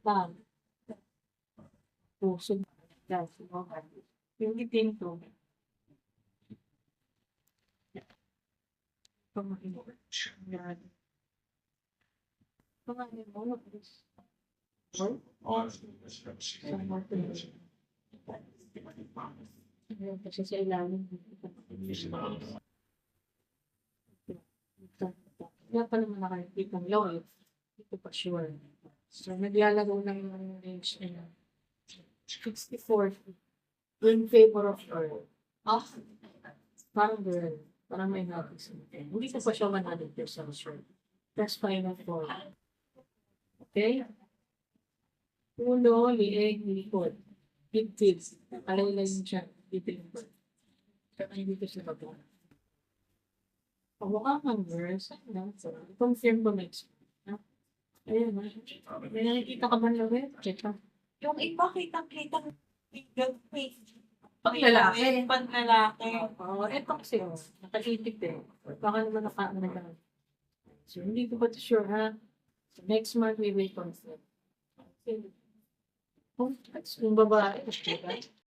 Tam. Puso. Yan, sumakan. Yung itim to. Pamahin mo. Yan. Pamahin mo. Oh. Ayan, kasi sa ilalim. Kaya pa naman nakakita ng law eh. Ito pa sure. So, naglalaro ng range na 64 in favor of her. Ah, parang girl. Parang may natin. Hindi ko pa siya 100% sure. That's final four. Okay? Ulo, lieg, likod. Dibdib. Alaylay yung siya. Dibdib. Kaya hindi ko siya magawa. Mukha kang girl. Saan so, confirm ko next. Ayun. May nakikita ka man lang eh. Check lang. Yung iba kitang-kitang legal page. Pag lalaki. Pag lalaki. Oo, eto kasi, nakalitik din. Baka naman nakaano na lang. So, hindi ko pa sure, ha? So, next month, we will confirm. Okay. Kung babae, diba?